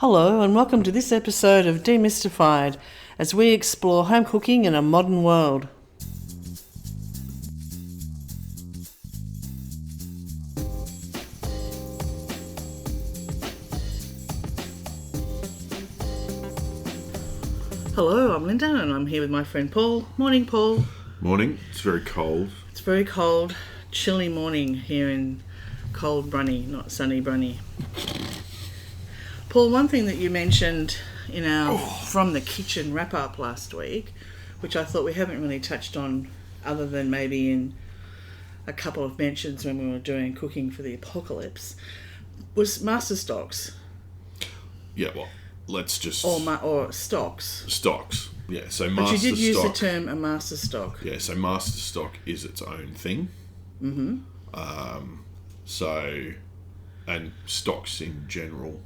Hello and welcome to this episode of Demystified as we explore home cooking in a modern world. Hello, I'm Linda and I'm here with my friend Paul. Morning, Paul. Morning. It's very cold. It's very cold, chilly morning here in cold Brunny, not sunny Brunny. Paul, one thing that you mentioned in our From the Kitchen wrap-up last week, which I thought we haven't really touched on other than maybe in a couple of mentions when we were doing Cooking for the Apocalypse, was master stocks. Yeah, well, let's just... Or stocks. Stocks. Yeah, so But master stock... you did use the term a master stock. Yeah, so master stock is its own thing. Mm-hmm. And stocks in general...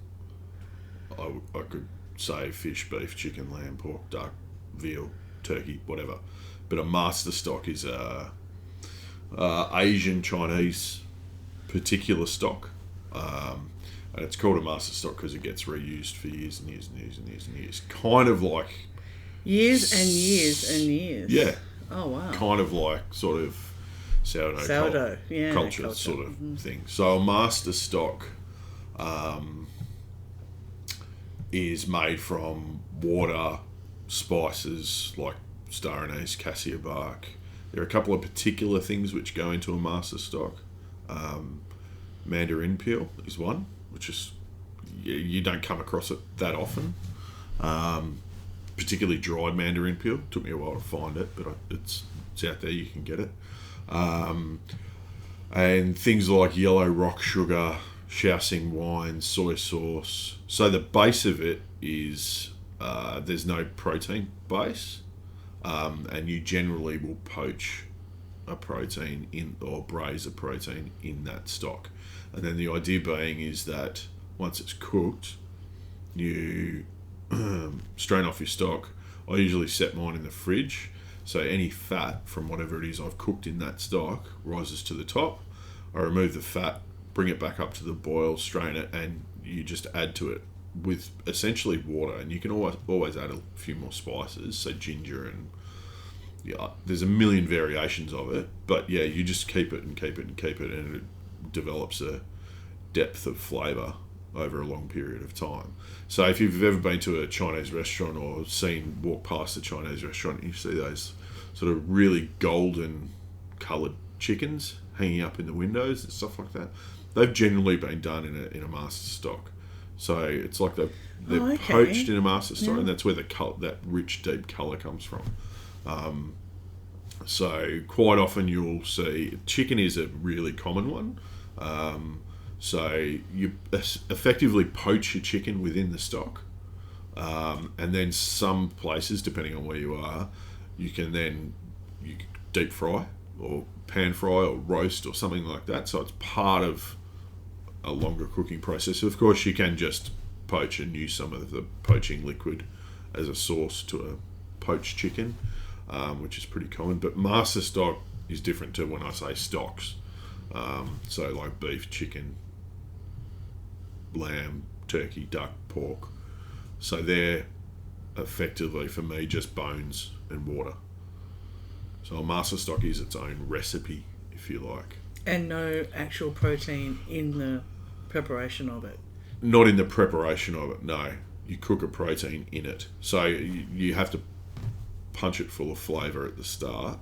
I could say fish, beef, chicken, lamb, pork, duck, veal, turkey, whatever. But a master stock is a Asian, Chinese particular stock. And it's called a master stock because it gets reused for years and years and years and years and years. Kind of like... Years and years and years. Yeah. Oh, wow. Kind of like sort of sourdough culture sort of thing. So a master stock... is made from water, spices like star anise, cassia bark. There are a couple of particular things which go into a master stock. Mandarin peel is one, which is you don't come across it that often. Particularly dried mandarin peel. Took me a while to find it, but it's out there. You can get it. And things like yellow rock sugar, Shaoxing wine, soy sauce. So the base of it is there's no protein base, and you generally will poach a protein in or braise a protein in that stock. And then the idea being is that once it's cooked, you strain off your stock. I usually set mine in the fridge, so any fat from whatever it is I've cooked in that stock rises to the top. I remove the fat, bring it back up to the boil, strain it, and you just add to it with essentially water. And you can always add a few more spices, so ginger and there's a million variations of it. But yeah, you just keep it and keep it and keep it, and it develops a depth of flavour over a long period of time. So if you've ever been to a Chinese restaurant or walk past a Chinese restaurant, you see those sort of really golden coloured chickens hanging up in the windows and stuff like that. They've generally been done in a master stock. So it's like they're poached in a master stock, and that's where that rich, deep colour comes from. So quite often you'll see... Chicken is a really common one. So you effectively poach your chicken within the stock. And then some places, depending on where you are, you can deep fry or pan fry or roast or something like that. So it's part of a longer cooking process. Of course, you can just poach and use some of the poaching liquid as a sauce to a poached chicken, which is pretty common. But master stock is different to when I say stocks. So like beef, chicken, lamb, turkey, duck, pork. So they're effectively, for me, just bones and water. So a master stock is its own recipe, if you like. And no actual protein in the preparation of it? Not in the preparation of it, no. You cook a protein in it. So you have to punch it full of flavour at the start.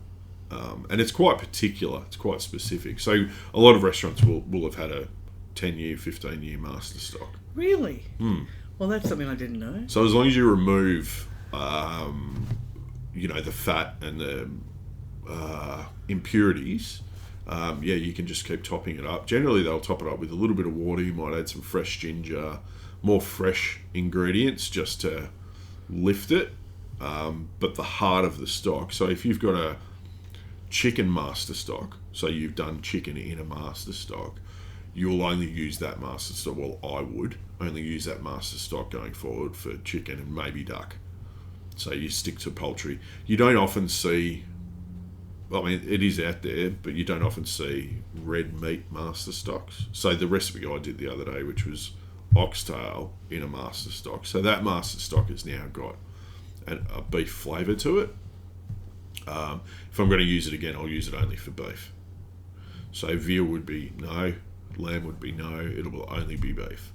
And it's quite particular, it's quite specific. So a lot of restaurants will have had a 10-year, 15-year master stock. Really? Well, that's something I didn't know. So as long as you remove, the fat and the impurities, you can just keep topping it up. Generally, they'll top it up with a little bit of water. You might add some fresh ginger, more fresh ingredients just to lift it. But the heart of the stock, so if you've got a chicken master stock, so you've done chicken in a master stock, you'll only use that master stock. Well, I would only use that master stock going forward for chicken and maybe duck. So you stick to poultry. You don't often see... I mean, it is out there, but you don't often see red meat master stocks. So the recipe I did the other day, which was oxtail in a master stock. So that master stock has now got a beef flavour to it. If I'm going to use it again, I'll use it only for beef. So veal would be no, lamb would be no, it'll only be beef.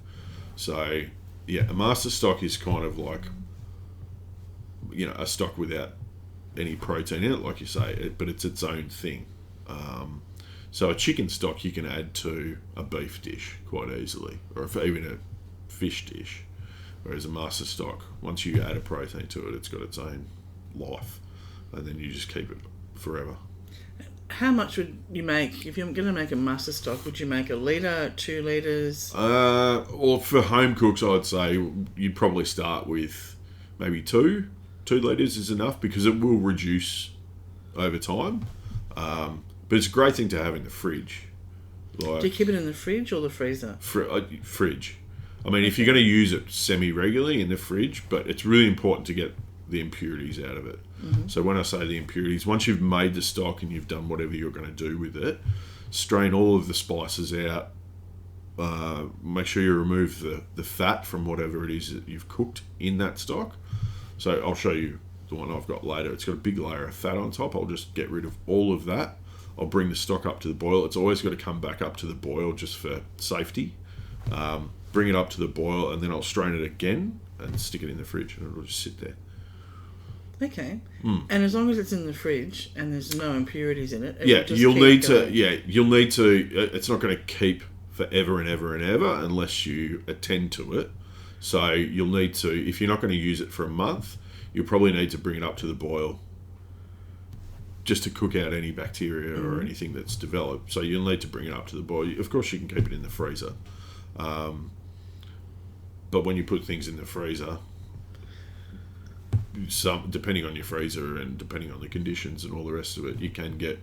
So yeah, a master stock is kind of like, you know, a stock without any protein in it, like you say, but it's its own thing. So a chicken stock you can add to a beef dish quite easily, or even a fish dish. Whereas a master stock, once you add a protein to it, it's got its own life, and then you just keep it forever. How much would you make if you're going to make a master stock? Would you make 1 litre, 2 litres? Well, for home cooks, I'd say you'd probably start with maybe 2 litres is enough, because it will reduce over time. But it's a great thing to have in the fridge. Like, do you keep it in the fridge or the freezer? Fridge. I mean, if you're going to use it semi-regularly in the fridge, but it's really important to get the impurities out of it. Mm-hmm. So when I say the impurities, once you've made the stock and you've done whatever you're going to do with it, strain all of the spices out. Make sure you remove the fat from whatever it is that you've cooked in that stock. So I'll show you the one I've got later. It's got a big layer of fat on top. I'll just get rid of all of that. I'll bring the stock up to the boil. It's always got to come back up to the boil just for safety. Bring it up to the boil, and then I'll strain it again and stick it in the fridge, and it'll just sit there. Okay. And as long as it's in the fridge and there's no impurities in it, you'll need to. It's not going to keep forever and ever and ever unless you attend to it. So you'll need to, if you're not going to use it for a month, you'll probably need to bring it up to the boil just to cook out any bacteria or anything that's developed. So you'll need to bring it up to the boil. Of course, you can keep it in the freezer. But when you put things in the freezer, depending on your freezer and depending on the conditions and all the rest of it, you can get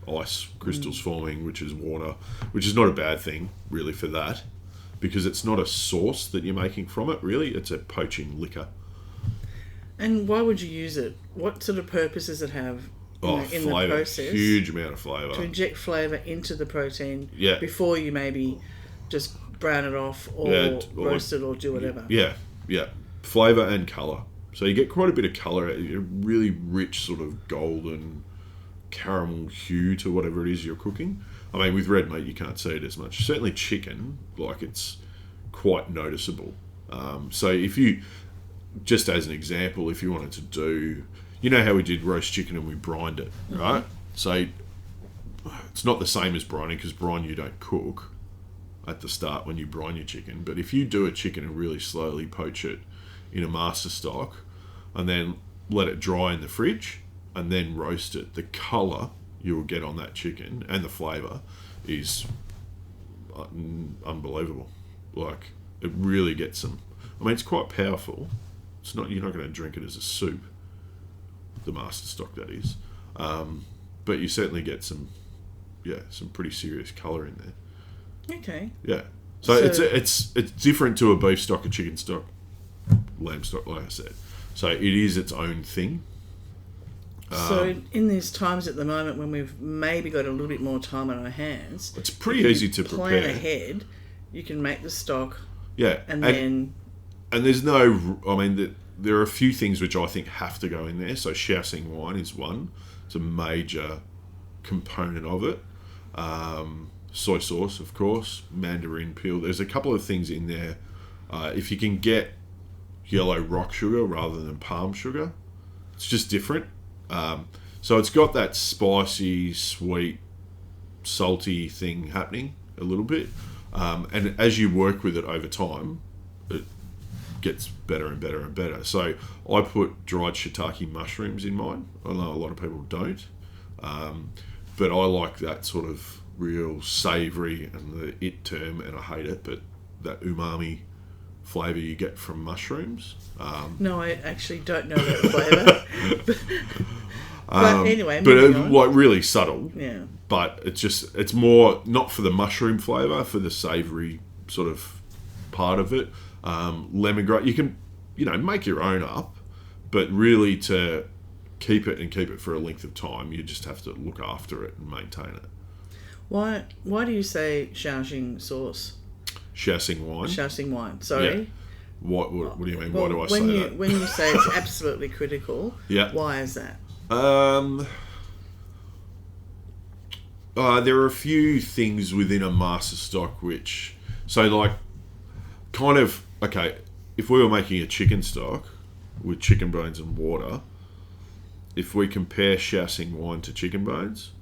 ice crystals forming, which is water, which is not a bad thing really for that, because it's not a sauce that you're making from it, really. It's a poaching liquor. And why would you use it? What sort of purpose does it have in the process? Huge amount of flavour. To inject flavour into the protein before you maybe just brown it off or roast it or do whatever. Yeah. Flavour and colour. So you get quite a bit of colour, a really rich sort of golden caramel hue to whatever it is you're cooking. I mean, with red meat, you can't see it as much. Certainly chicken, like, it's quite noticeable. So if you, just as an example, if you wanted to do, you know how we did roast chicken and we brined it, right? So it's not the same as brining, because brine you don't cook at the start when you brine your chicken. But if you do a chicken and really slowly poach it in a master stock and then let it dry in the fridge and then roast it, the colour you will get on that chicken and the flavour is unbelievable. Like, it really gets some. I mean, it's quite powerful. It's not, you're not going to drink it as a soup, the master stock that is, but you certainly get some pretty serious colour in there. Okay. Yeah. So it's different to a beef stock, a chicken stock, lamb stock, like I said. So it is its own thing. So in these times at the moment when we've maybe got a little bit more time on our hands, it's pretty easy to prepare. Plan ahead. You can make the stock. Yeah. And there's no. I mean, there are a few things which I think have to go in there. So Shaoxing wine is one. It's a major component of it. Soy sauce, of course. Mandarin peel. There's a couple of things in there. If you can get yellow rock sugar rather than palm sugar, it's just different. So it's got that spicy, sweet, salty thing happening a little bit. And as you work with it over time, it gets better and better and better. So I put dried shiitake mushrooms in mine. I know a lot of people don't. But I like that sort of real savoury, and the it term, and I hate it, but that umami flavour you get from mushrooms. No, I actually don't know that flavour. But anyway, but like really subtle. Yeah. But it's more not for the mushroom flavour, for the savoury sort of part of it. Lemongrass, you can, make your own up, but really to keep it for a length of time, you just have to look after it and maintain it. Why do you say Shaoxing sauce? Shaoxing wine. Shaoxing wine, sorry. Yeah. What do you mean? Well, Why do I say that? When you say it's absolutely critical, why is that? There are a few things within a master stock which... So, like, kind of... Okay, if we were making a chicken stock with chicken bones and water, if we compare Shaoxing wine to chicken bones,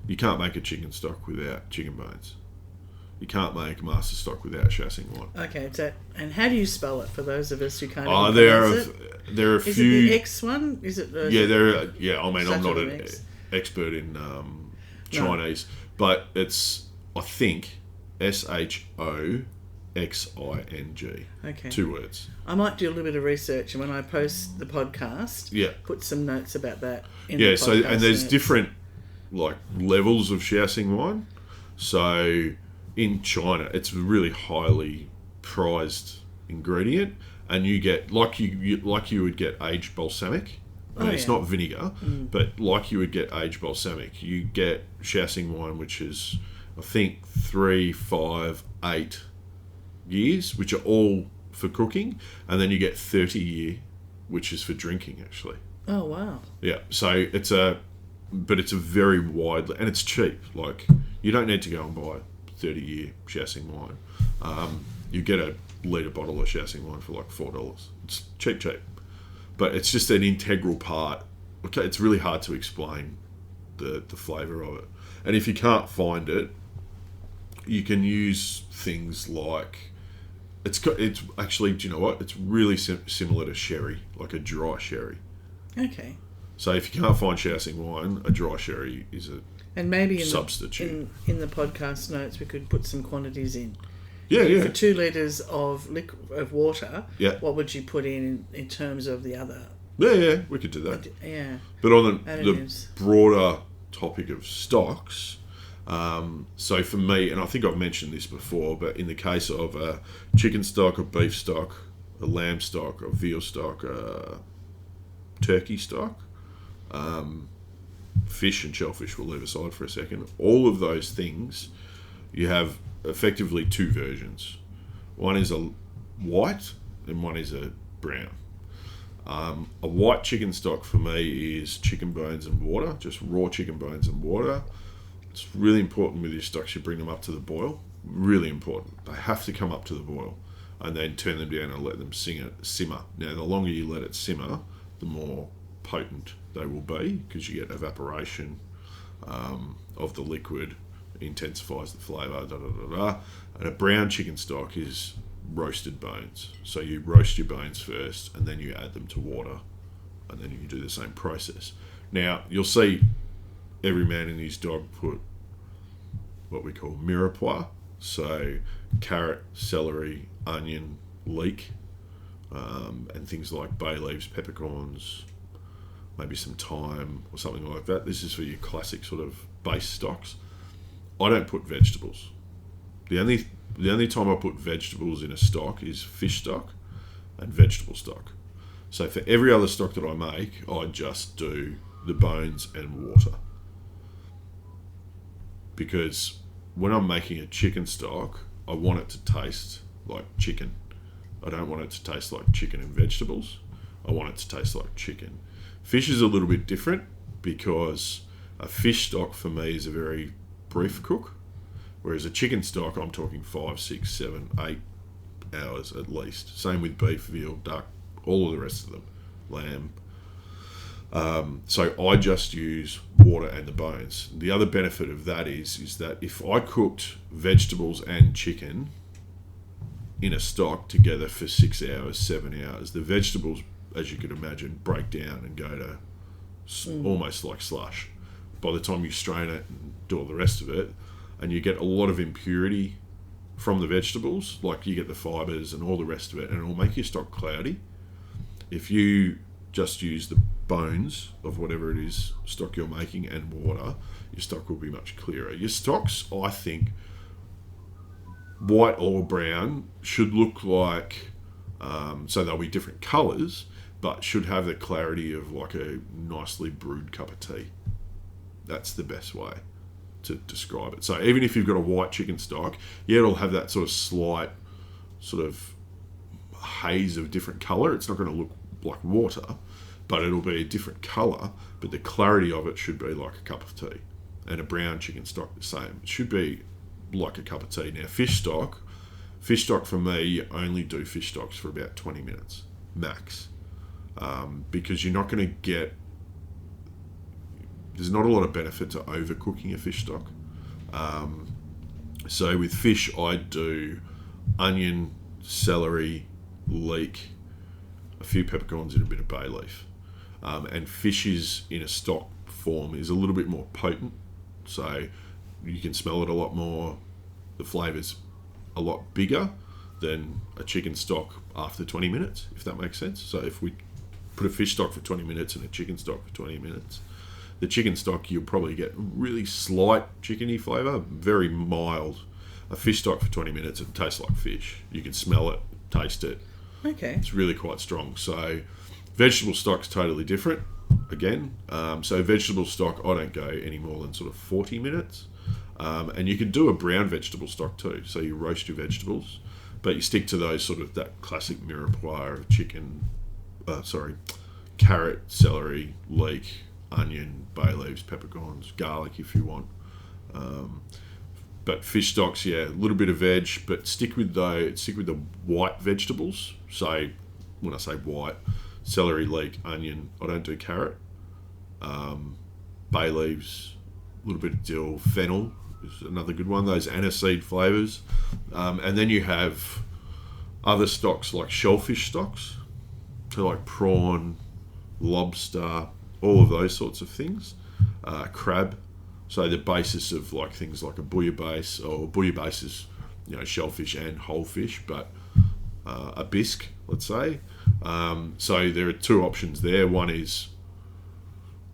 you can't make a chicken stock without chicken bones. You can't make master stock without Shaoxing wine. Okay, and how do you spell it for those of us who can't Oh, even pronounce it? There are a Is few... it the X one? Is it the... Yeah, I mean, I'm not an expert in Chinese, but it's, I think, Shoxing. Okay. 2 words. I might do a little bit of research, and when I post the podcast, put some notes about that in the podcast. So, and there's different, like, levels of Shaoxing wine. So... In China, it's a really highly prized ingredient, and you get like you would get aged balsamic. It's not vinegar, but like you would get aged balsamic, you get Shaoxing wine, which is I think 3, 5, 8 years, which are all for cooking, and then you get 30-year, which is for drinking actually. Oh wow! Yeah, so it's a very wide, and it's cheap. Like you don't need to go and buy 30-year Shaoxing wine. You get a litre bottle of Shaoxing wine for like $4. It's cheap. But it's just an integral part. Okay, it's really hard to explain the flavour of it. And if you can't find it, you can use things like... It's actually, do you know what? It's really similar to sherry, like a dry sherry. Okay. So if you can't find Shaoxing wine, a dry sherry is a... And maybe substitute. In the podcast notes, we could put some quantities in. Yeah. For 2 litres of water, what would you put in terms of the other? Yeah, we could do that. Yeah. But on the broader topic of stocks, so for me, and I think I've mentioned this before, but in the case of a chicken stock, a beef stock, a lamb stock, a veal stock, a turkey stock, fish and shellfish we'll leave aside for a second. All of those things, you have effectively 2 versions. One is a white and one is a brown. A white chicken stock for me is chicken bones and water, just raw chicken bones and water. It's really important with your stocks you bring them up to the boil. Really important. They have to come up to the boil, and then turn them down and let them simmer. Now, the longer you let it simmer, the more potent they will be, because you get evaporation of the liquid, intensifies the flavour, And a brown chicken stock is roasted bones. So you roast your bones first, and then you add them to water, and then you do the same process. Now, you'll see every man and his dog put what we call mirepoix, so carrot, celery, onion, leek, and things like bay leaves, peppercorns, maybe some thyme or something like that. This is for your classic sort of base stocks. I don't put vegetables. The only time I put vegetables in a stock is fish stock and vegetable stock. So for every other stock that I make, I just do the bones and water. Because when I'm making a chicken stock, I want it to taste like chicken. I don't want it to taste like chicken and vegetables. I want it to taste like chicken. Fish is a little bit different, because a fish stock for me is a very brief cook, whereas a chicken stock, I'm talking 5, 6, 7, 8 hours at least. Same with beef, veal, duck, all of the rest of them, lamb. So I just use water and the bones. The other benefit of that is that if I cooked vegetables and chicken in a stock together for 6 hours, 7 hours, the vegetables, as you could imagine, break down and go to almost like slush. By the time you strain it and do all the rest of it, and you get a lot of impurity from the vegetables, like you get the fibres and all the rest of it, and it'll make your stock cloudy. If you just use the bones of whatever it is stock you're making and water, your stock will be much clearer. Your stocks, I think, white or brown, should look like, so they'll be different colours, but should have the clarity of like a nicely brewed cup of tea. That's the best way to describe it. So even if you've got a white chicken stock, yeah, it'll have that sort of slight sort of haze of different colour. It's not going to look like water, but it'll be a different colour, but the clarity of it should be like a cup of tea. And a brown chicken stock the same. It should be like a cup of tea. Now fish stock for me, you only do fish stocks for about 20 minutes max, because you're not going to get, there's not a lot of benefit to overcooking a fish stock. So with fish, I do onion, celery, leek, a few peppercorns and a bit of bay leaf. And fish is in a stock form is a little bit more potent, so you can smell it a lot more. The flavour's a lot bigger than a chicken stock after 20 minutes, if that makes sense. So if we put a fish stock for 20 minutes and a chicken stock for 20 minutes, the chicken stock you'll probably get really slight chickeny flavour, very mild. A fish stock for 20 minutes, it tastes like fish. You can smell it, taste it. Okay. It's really quite strong. So vegetable stock's totally different again. So vegetable stock, I don't go any more than sort of 40 minutes. And you can do a brown vegetable stock too. So you roast your vegetables, but you stick to those sort of that classic mirepoix of chicken, carrot, celery, leek, onion, bay leaves, peppercorns, garlic if you want. But fish stocks, yeah, a little bit of veg, but stick with the white vegetables. So when I say white, celery, leek, onion. I don't do carrot. Bay leaves, a little bit of dill, fennel is another good one. Those aniseed flavours, and then you have other stocks like shellfish stocks, so like prawn, lobster, all of those sorts of things. Crab. So the basis of like things like a bouillabaisse, or bouillabaisse is, shellfish and whole fish, but a bisque, let's say. So there are two options there. One is,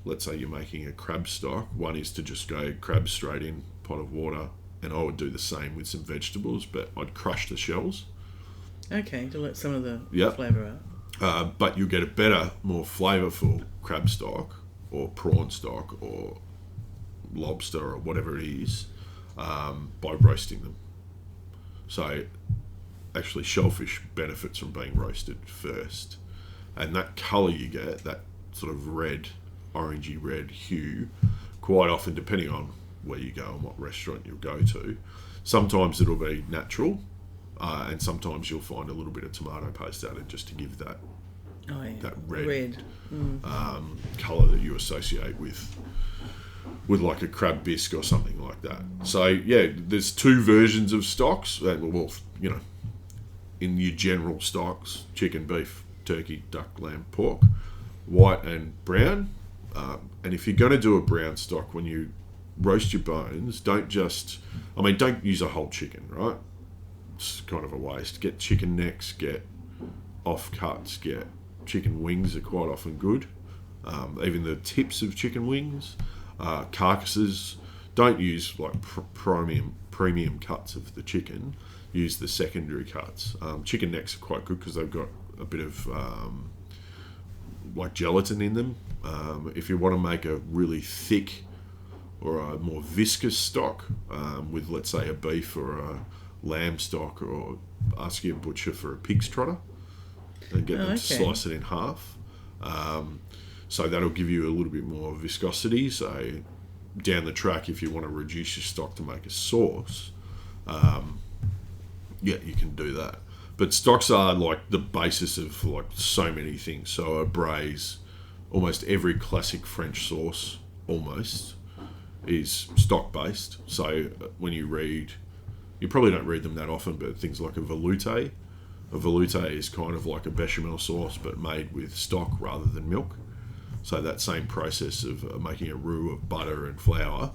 let's say you're making a crab stock. One is to just go crab straight in, pot of water, and I would do the same with some vegetables, but I'd crush the shells. Okay, to let some of the Yep. flavour out. But you'll get a better, more flavourful crab stock or prawn stock or lobster or whatever it is by roasting them. So actually shellfish benefits from being roasted first, and that colour you get, that sort of red, orangey red hue, quite often, depending on where you go and what restaurant you'll go to, sometimes it'll be natural, and sometimes you'll find a little bit of tomato paste added just to give that that red. Colour that you associate with like a crab bisque or something like that. So yeah, there's two versions of stocks. Well, in your general stocks: chicken, beef, turkey, duck, lamb, pork, white and brown. And if you're going to do a brown stock, when you roast your bones, don't use a whole chicken, right? It's kind of a waste. Get chicken necks, get offcuts, get chicken wings are quite often good. Even the tips of chicken wings, carcasses. Don't use like premium cuts of the chicken. Use the secondary cuts. Chicken necks are quite good because they've got a bit of like gelatin in them. If you want to make a really thick or a more viscous stock with, let's say, a beef or a lamb stock, or ask your butcher for a pig's trotter and get them to slice it in half. So that'll give you a little bit more viscosity. So down the track, if you want to reduce your stock to make a sauce, you can do that. But stocks are like the basis of like so many things. So a braise, almost every classic French sauce almost is stock based. So when you probably don't read them that often, but things like a velouté. A velouté is kind of like a bechamel sauce, but made with stock rather than milk. So that same process of making a roux of butter and flour,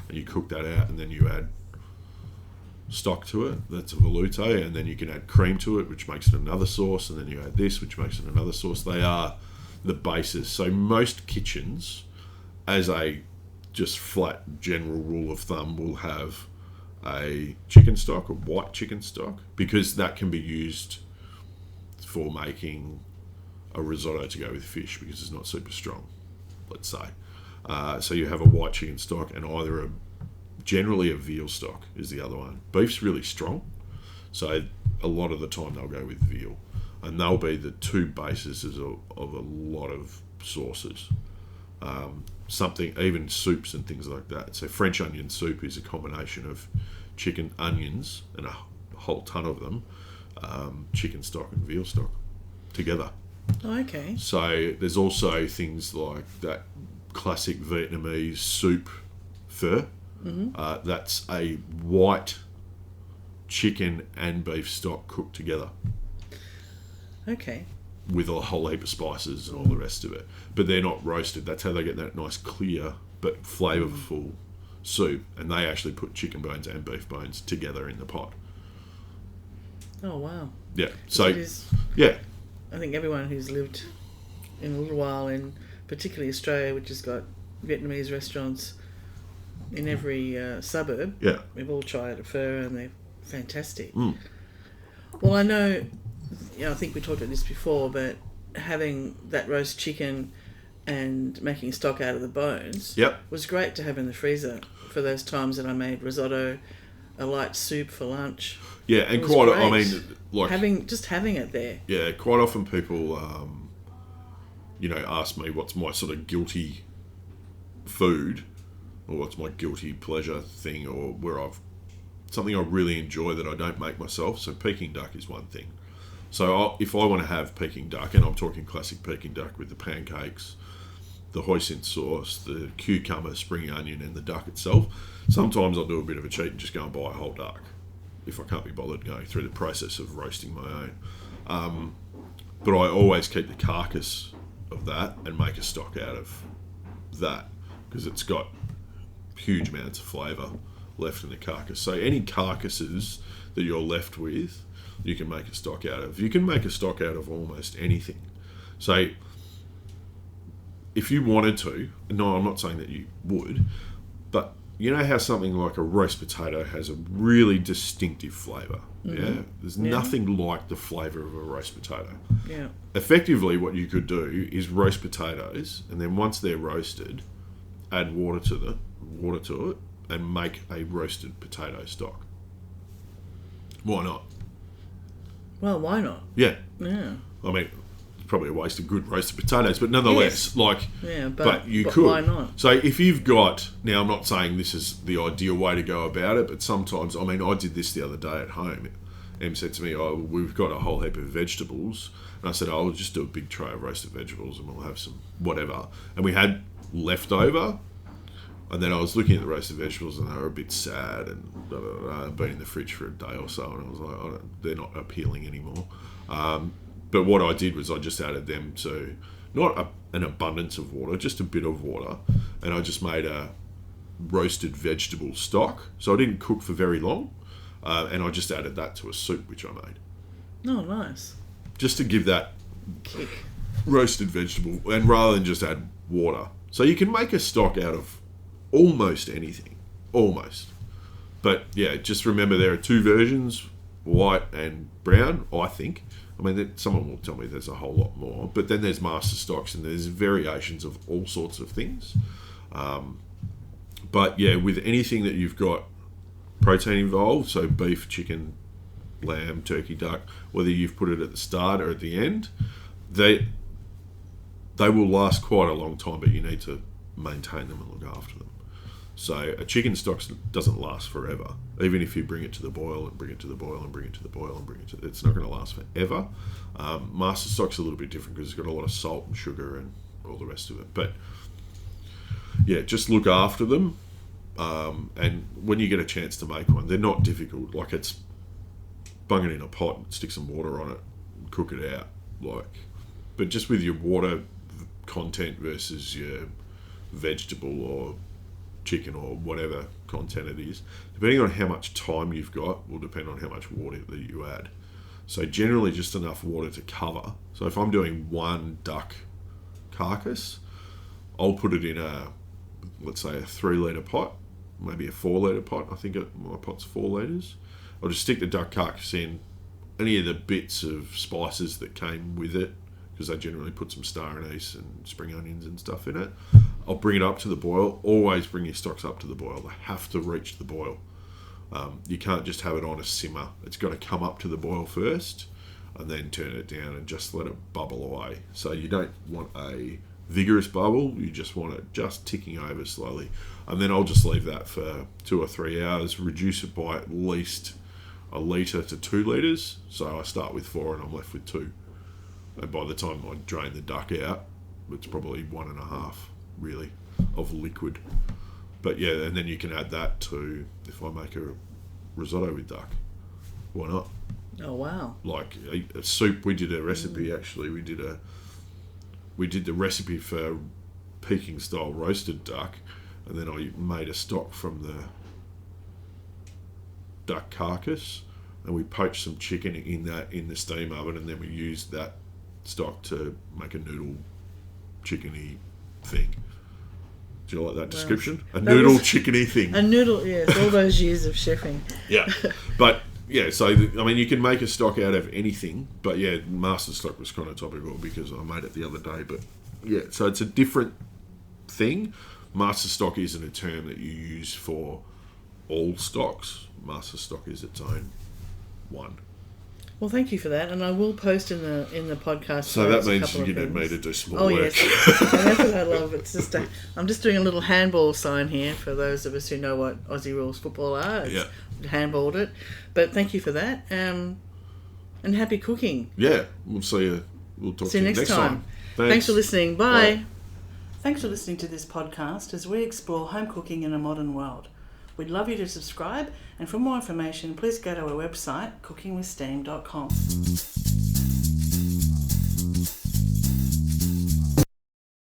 and you cook that out, and then you add stock to it. That's a velouté, and then you can add cream to it, which makes it another sauce, and then you add this, which makes it another sauce. They are the basis. So most kitchens, as a just flat general rule of thumb, will have a chicken stock, a white chicken stock, because that can be used for making a risotto to go with fish, because it's not super strong, let's say. So you have a white chicken stock, and generally a veal stock is the other one. Beef's really strong, So a lot of the time they'll go with veal. And they'll be the two bases of a lot of sauces. Something, even soups and things like that. So French onion soup is a combination of chicken, onions, and a whole ton of them, chicken stock and veal stock together. Oh, okay. So there's also things like that classic Vietnamese soup pho. That's a white chicken and beef stock cooked together. Okay. With a whole heap of spices and all the rest of it. But they're not roasted. That's how they get that nice clear but flavourful soup. And they actually put chicken bones and beef bones together in the pot. Oh, wow. Yeah. So, it is, yeah. I think everyone who's lived in a little while in particularly Australia, which has got Vietnamese restaurants in every suburb, Yeah. we've all tried a pho and they're fantastic. Mm. Well, I know, I think we talked about this before, but having that roast chicken and making stock out of the bones was great to have in the freezer for those times that I made risotto, a light soup for lunch. Yeah, and quite, great. I mean, like... having it there. Yeah, quite often people, ask me what's my sort of guilty food or what's my guilty pleasure thing or where something I really enjoy that I don't make myself. So Peking duck is one thing. So if I want to have Peking duck, and I'm talking classic Peking duck with the pancakes, the hoisin sauce, the cucumber, spring onion, and the duck itself, sometimes I'll do a bit of a cheat and just go and buy a whole duck if I can't be bothered going through the process of roasting my own. But I always keep the carcass of that and make a stock out of that because it's got huge amounts of flavour left in the carcass. So any carcasses that you're left with, you can make a stock out of. You can make a stock out of almost anything. So if you wanted to, no, I'm not saying that you would, but you know how something like a roast potato has a really distinctive flavour? Yeah? There's nothing like the flavour of a roast potato. Yeah. Effectively, what you could do is roast potatoes, and then once they're roasted, add water to it, and make a roasted potato stock. Why not? Well, why not? Yeah. Yeah. I mean, it's probably a waste of good roasted potatoes, but nonetheless, but you could. Why not? So if you've got, now I'm not saying this is the ideal way to go about it, but sometimes, I mean, I did this the other day at home. Em said to me, we've got a whole heap of vegetables. And I said, I'll just do a big tray of roasted vegetables and we'll have some whatever. And we had leftover. And then I was looking at the roasted vegetables and they were a bit sad and been in the fridge for a day or so. And I was like, they're not appealing anymore. But what I did was I just added them to not an abundance of water, just a bit of water. And I just made a roasted vegetable stock. So I didn't cook for very long. And I just added that to a soup, which I made. Oh, nice. Just to give that kick. Roasted vegetable, and rather than just add water. So you can make a stock out of almost anything. Almost. But yeah, just remember there are two versions, white and brown, I think. I mean, someone will tell me there's a whole lot more. But then there's master stocks and there's variations of all sorts of things. But yeah, with anything that you've got protein involved, so beef, chicken, lamb, turkey, duck, whether you've put it at the start or at the end, they will last quite a long time, but you need to maintain them and look after them. So a chicken stock doesn't last forever, even if you bring it to the boil and bring it to the boil and bring it to the boil and bring it to it's not going to last forever. Master stock's a little bit different because it's got a lot of salt and sugar and all the rest of it. But yeah, just look after them. And when you get a chance to make one, they're not difficult. Like, it's bung it in a pot, stick some water on it, and cook it out. But just with your water content versus your vegetable or chicken or whatever content it is, depending on how much time you've got, will depend on how much water that you add. So generally, just enough water to cover. So if I'm doing one duck carcass, I'll put it in let's say a 3-litre pot, maybe a 4-litre pot. I think my pot's 4 litres. I'll just stick the duck carcass in, any of the bits of spices that came with it, because they generally put some star anise and spring onions and stuff in it. I'll bring it up to the boil. Always bring your stocks up to the boil. They have to reach the boil. You can't just have it on a simmer. It's got to come up to the boil first and then turn it down and just let it bubble away. So you don't want a vigorous bubble, you just want it just ticking over slowly. And then I'll just leave that for 2 or 3 hours, reduce it by at least 1 litre to 2 litres. So I start with 4 and I'm left with 2. And by the time I drain the duck out, it's probably 1.5 really of liquid. But yeah, and then you can add that to, if I make a risotto with duck, why not? Oh wow! Like a soup, we did a recipe actually. We did the recipe for Peking style roasted duck, and then I made a stock from the duck carcass, and we poached some chicken in the steam oven, and then we used that stock to make a noodle chickeny thing. Do you like that description? A noodle chickeny thing. A noodle, yes. All those years of chefing. Yeah, but yeah. So I mean, you can make a stock out of anything, but yeah, master stock was kind of topical because I made it the other day. But yeah, so it's a different thing. Master stock isn't a term that you use for all stocks. Master stock is its own one. Well, thank you for that, and I will post in the podcast. So that means you need me to do some more work. Yes, and that's what I love. It's just I'm just doing a little handball sign here for those of us who know what Aussie rules football are. Yeah, handballed it, but thank you for that. And happy cooking. Yeah, we'll see you. We'll talk to you next time. Thanks for listening. Bye. Thanks for listening to this podcast as we explore home cooking in a modern world. We'd love you to subscribe, and for more information, please go to our website, cookingwithsteam.com.